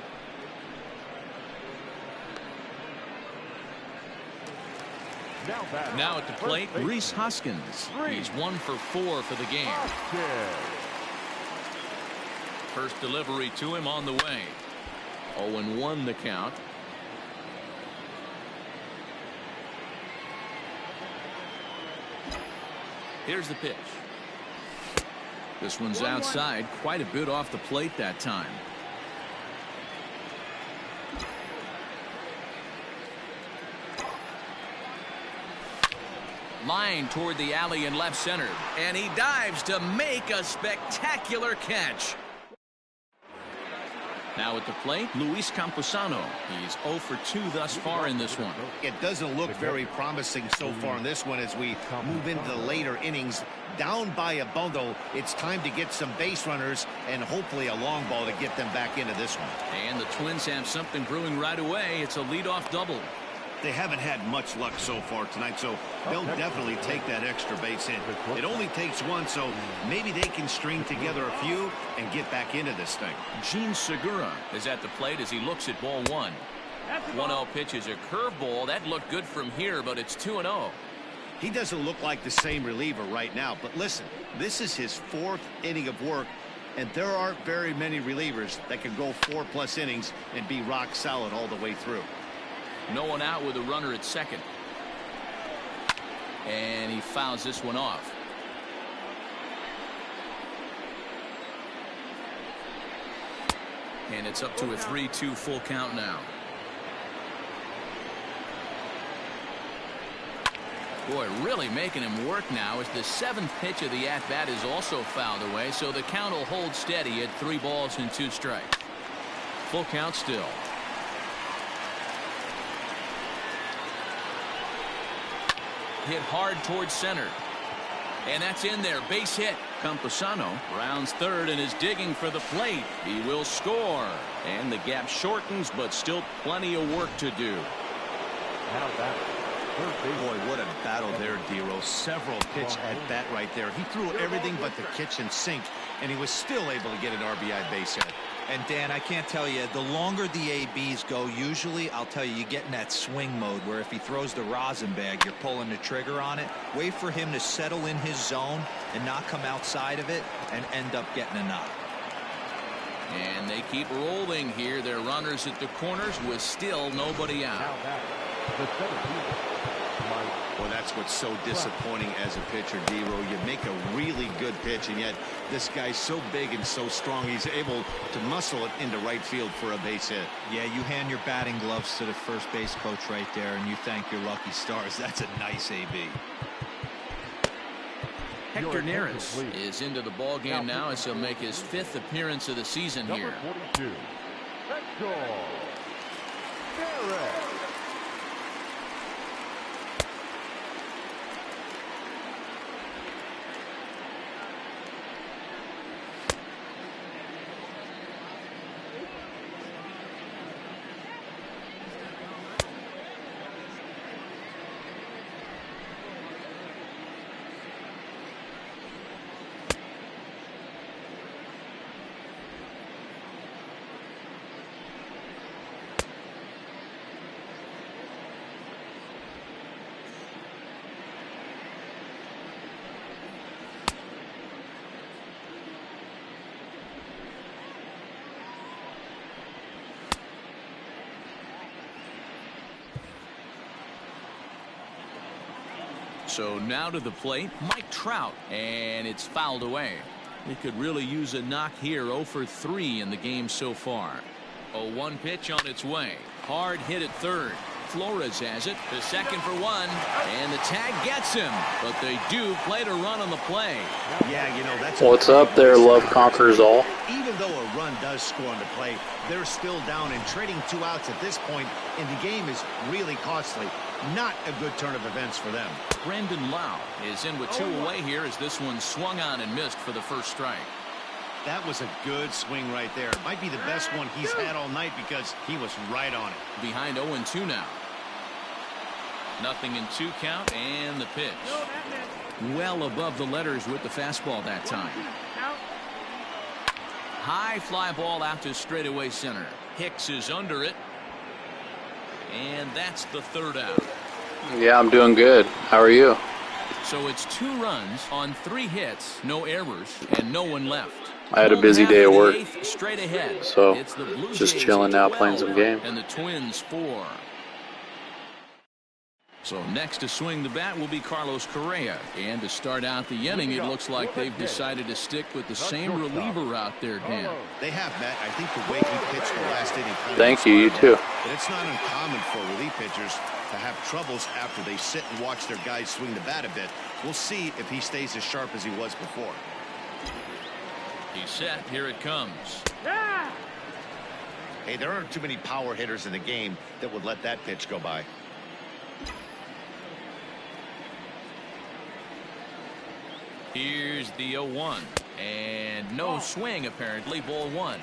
Now at the plate, Rhys Hoskins. He's 1 for 4 for the game. First delivery to him on the way. 0-1 the count. Here's the pitch. This one's outside, quite a bit off the plate that time. Line toward the alley in left center, and he dives to make a spectacular catch. Now at the plate, Luis Camposano. He's 0 for 2 thus far in this one. It doesn't look very promising so far in this one as we move into the later innings. Down by a bundle, it's time to get some base runners and hopefully a long ball to get them back into this one. And the Twins have something brewing right away. It's a leadoff double. They haven't had much luck so far tonight, so they'll definitely take that extra base hit. It only takes one, so maybe they can string together a few and get back into this thing. Gene Segura is at the plate as he looks at ball 1. 1-0 pitch is a curveball. That looked good from here, but it's 2-0. He doesn't look like the same reliever right now, but listen, this is his 4th inning of work, and there aren't very many relievers that can go 4+ innings and be rock solid all the way through. No one out with a runner at second. And he fouls this one off. And it's up to a 3-2 full count now. Boy, really making him work now as the 7th pitch of the at-bat is also fouled away, so the count will hold steady at 3 balls and 2 strikes. Full count still. Hit hard towards center. And that's in there. Base hit. Camposano rounds third and is digging for the plate. He will score. And the gap shortens, but still plenty of work to do. Boy, what a battle there, Dero. Several pitch at bat right there. He threw everything but the kitchen sink, and he was still able to get an RBI base hit. And Dan, I can't tell you, the longer the ABs go, usually I'll tell you get in that swing mode where if he throws the rosin bag, you're pulling the trigger on it. Wait for him to settle in his zone and not come outside of it and end up getting a knock. And they keep rolling here. They're runners at the corners with still nobody out. Well, that's what's so disappointing as a pitcher, Dero. You make a really good pitch, and yet this guy's so big and so strong, he's able to muscle it into right field for a base hit. Yeah, you hand your batting gloves to the first base coach right there, and you thank your lucky stars. That's a nice AB. Hector Neris is into the ball game now as he'll make his 5th appearance of the season here. Number 42, Hector Neris. So now to the plate, Mike Trout, and it's fouled away. He could really use a knock here. 0 for 3 in the game so far. 0-1 pitch on its way. Hard hit at third. Flores has it to second for 1, and the tag gets him, but they do play to run on the play. Yeah, you know, that's What's up there, love conquers all. Even though a run does score on the play, they're still down, and trading 2 outs at this point in the game is really costly. Not a good turn of events for them. Brandon Lau is in with 2 away here as this one swung on and missed for the first strike. That was a good swing right there. Might be the best one he's had all night because he was right on it. Behind 0-2 now. 0-2 count, and the pitch. Well above the letters with the fastball that time. High fly ball out to straightaway center. Hicks is under it. And that's the 3rd out. Yeah, I'm doing good. How are you? So it's 2 runs on 3 hits, no errors, and no one left. I had a busy day at work, straight ahead. so it's the Blue just Jays chilling now, 12, playing some game. And the Twins 4. So next to swing the bat will be Carlos Correa. And to start out the inning, it looks like they've decided to stick with the same reliever out there, Dan. They have, Matt. I think the way he pitched the last inning. Thank you, you too. But it's not uncommon for relief pitchers to have troubles after they sit and watch their guys swing the bat a bit. We'll see if he stays as sharp as he was before. He's set. Here it comes. Hey, there aren't too many power hitters in the game that would let that pitch go by. Here's the 0-1. And no swing, apparently. Ball 1.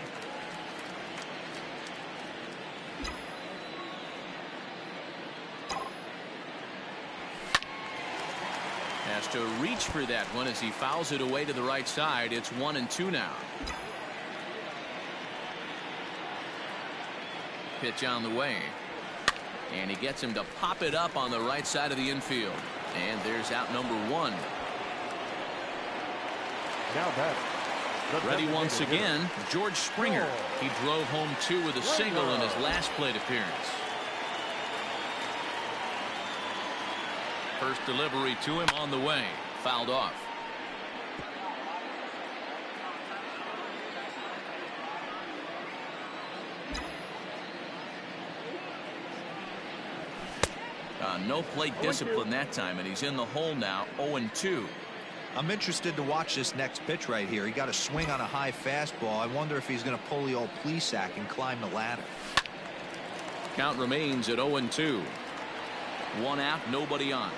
Has to reach for that one as he fouls it away to the right side. It's 1-2 now. Pitch on the way. And he gets him to pop it up on the right side of the infield. And there's out number 1. Now that. Ready once again, George Springer. He drove home 2 with a single in his last plate appearance. First delivery to him on the way. Fouled off. No plate discipline that time, and he's in the hole now. 0-2. I'm interested to watch this next pitch right here. He got a swing on a high fastball. I wonder if he's going to pull the old Plesac and climb the ladder. Count remains at 0-2. 1 out, nobody on.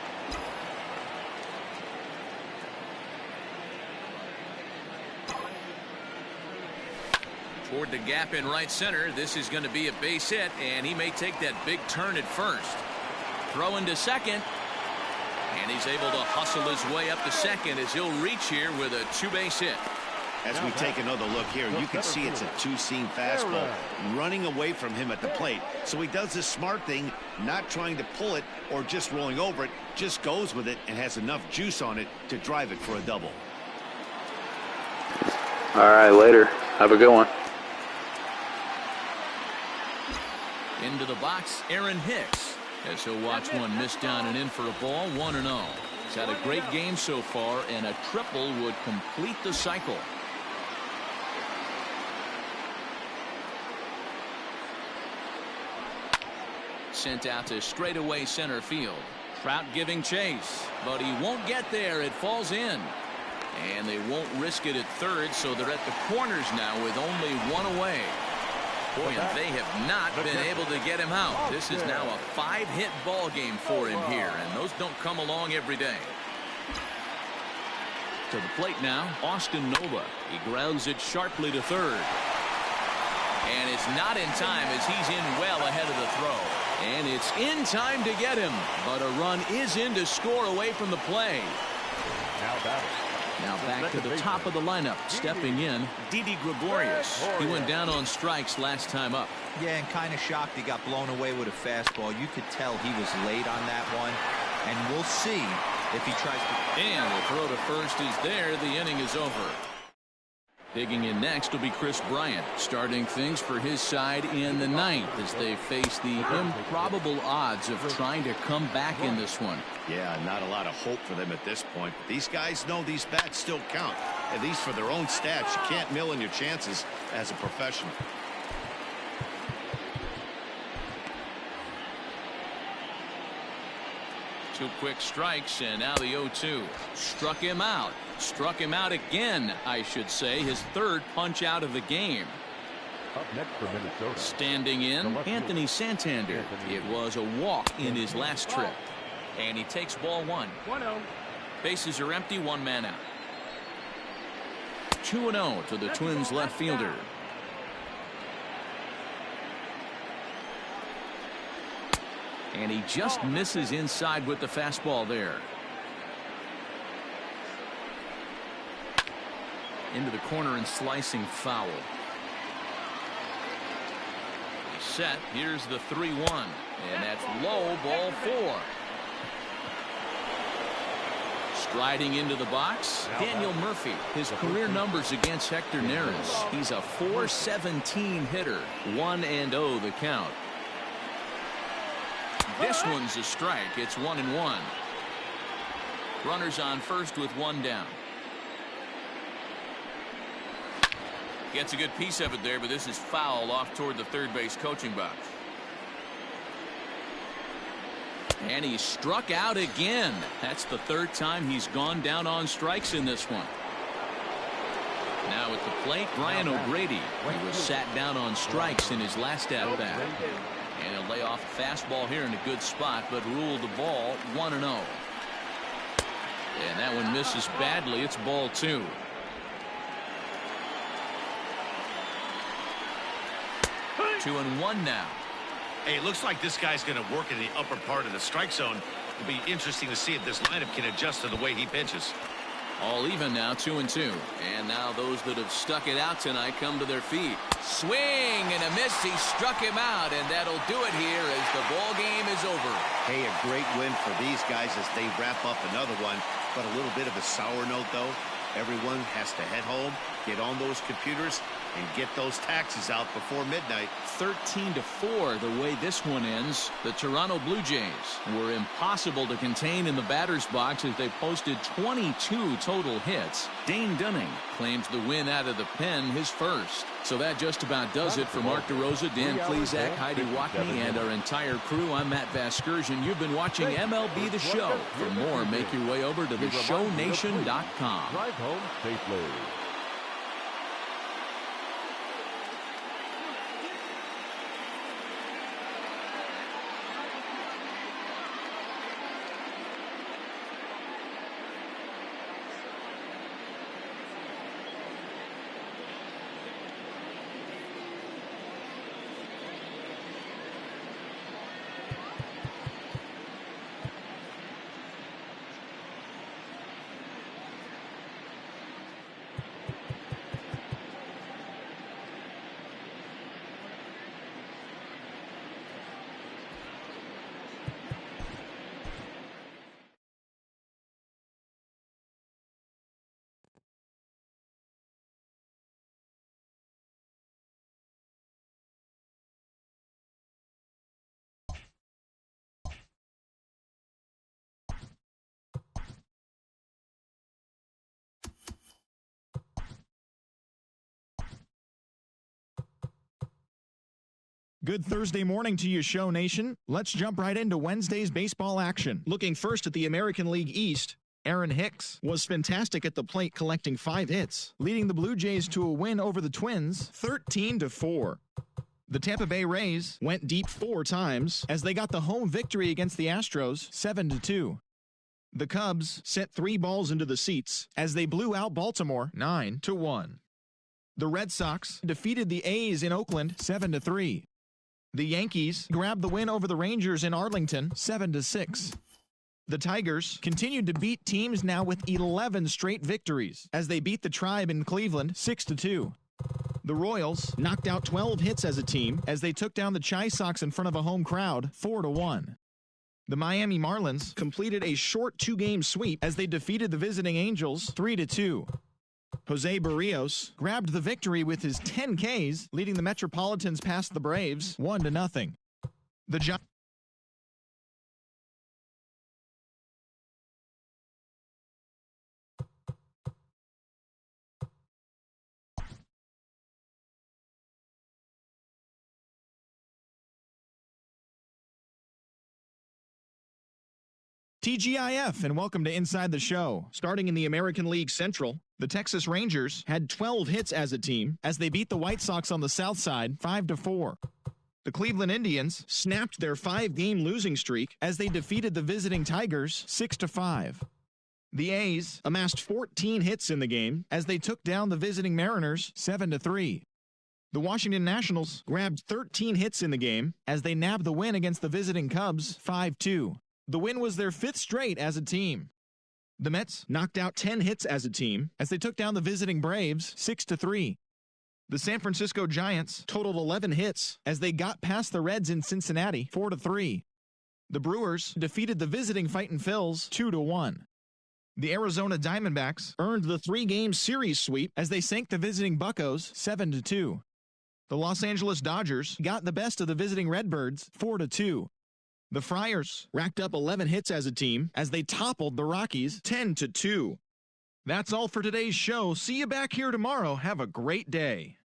Toward the gap in right center. This is going to be a base hit, and he may take that big turn at first. Throw into second. And he's able to hustle his way up to second as he'll reach here with a 2-base hit. As we take another look here, you can see it's a 2-seam fastball running away from him at the plate. So he does this smart thing, not trying to pull it or just rolling over it, just goes with it and has enough juice on it to drive it for a double. All right, later. Have a good one. Into the box, Aaron Hicks. As he'll watch one miss down and in for a ball. 1-0. He's had a great game so far, and a triple would complete the cycle. Sent out to straightaway center field. Trout giving chase, but he won't get there. It falls in. And they won't risk it at third, so they're at the corners now with only 1 away. Boy, and they have not been able to get him out. This is now a 5-hit ball game for him here, and those don't come along every day. To the plate now, Austin Nova. He grounds it sharply to third. And it's not in time as he's in well ahead of the throw. And it's in time to get him, but a run is in to score away from the play. Now back to the top of the lineup. Stepping in, Didi Gregorius. He went down on strikes last time up. Yeah, and kind of shocked he got blown away with a fastball. You could tell he was late on that one. And we'll see if he tries to. And the throw to first is there. The inning is over. Digging in next will be Chris Bryant, starting things for his side in the 9th as they face the improbable odds of trying to come back in this one. Yeah, not a lot of hope for them at this point. These guys know these bats still count, at least for their own stats. You can't mill in your chances as a professional. Two quick strikes, and now the 0-2. Struck him out. Struck him out again, I should say. His third punch out of the game. Up next for Minnesota. Standing in, Anthony Santander. It was a walk in his last trip. And he takes ball 1. 1-0. Bases are empty, 1 man out. 2-0 to the Twins left fielder. And he just misses inside with the fastball there. Into the corner and slicing foul. He's set. Here's the 3-1. And that's low, ball 4. Striding into the box, Daniel Murphy. His career numbers against Hector Neris. He's a .417 hitter. 1-0 the count. This one's a strike. It's 1-1. Runners on first with 1 down. Gets a good piece of it there, but this is foul off toward the third base coaching box. And he struck out again. That's the 3rd time he's gone down on strikes in this one. Now at the plate, Brian O'Grady. He was sat down on strikes in his last at-bat. And he'll lay off a fastball here in a good spot, but ruled the ball 1-0. And that one misses badly. It's ball 2. Two and one now. Hey, it looks like this guy's going to work in the upper part of the strike zone. It'll be interesting to see if this lineup can adjust to the way he pitches. All even now, 2-2. And now those that have stuck it out tonight come to their feet. Swing and a miss. He struck him out, and that'll do it here as the ball game is over. Hey, a great win for these guys as they wrap up another one. But a little bit of a sour note, though. Everyone has to head home, get on those computers, and get those taxes out before midnight. 13-4 the way this one ends. The Toronto Blue Jays were impossible to contain in the batter's box as they posted 22 total hits. Dane Dunning claims the win out of the pen, his first. So that just about does it for Mark DeRosa, Dan Plesac, Heidi Watney, and our entire crew. I'm Matt Vasgersian. You've been watching MLB The Show. For more, make your way over to theshownation.com. Drive home safely. Good Thursday morning to you, Show Nation. Let's jump right into Wednesday's baseball action. Looking first at the American League East, Aaron Hicks was fantastic at the plate, collecting 5 hits, leading the Blue Jays to a win over the Twins, 13-4. The Tampa Bay Rays went deep 4 times as they got the home victory against the Astros, 7-2. The Cubs sent 3 balls into the seats as they blew out Baltimore, 9-1. The Red Sox defeated the A's in Oakland, 7-3. The Yankees grabbed the win over the Rangers in Arlington, 7-6. The Tigers continued to beat teams now with 11 straight victories as they beat the Tribe in Cleveland, 6-2. The Royals knocked out 12 hits as a team as they took down the JAYS Sox in front of a home crowd, 4-1. The Miami Marlins completed a short 2-game sweep as they defeated the visiting Angels, 3-2. Jose Barrios grabbed the victory with his 10 Ks, leading the Metropolitans past the Braves 1-0. The TGIF, and welcome to Inside the Show. Starting in the American League Central, the Texas Rangers had 12 hits as a team as they beat the White Sox on the south side 5-4. The Cleveland Indians snapped their 5-game losing streak as they defeated the visiting Tigers 6-5. The A's amassed 14 hits in the game as they took down the visiting Mariners 7-3. The Washington Nationals grabbed 13 hits in the game as they nabbed the win against the visiting Cubs 5-2. The win was their 5th straight as a team. The Mets knocked out 10 hits as a team as they took down the visiting Braves 6-3. The San Francisco Giants totaled 11 hits as they got past the Reds in Cincinnati 4-3. The Brewers defeated the visiting Fightin' Phils 2-1. The Arizona Diamondbacks earned the 3-game series sweep as they sank the visiting Buccos 7-2. The Los Angeles Dodgers got the best of the visiting Redbirds 4-2. The Friars racked up 11 hits as a team as they toppled the Rockies 10-2. That's all for today's show. See you back here tomorrow. Have a great day.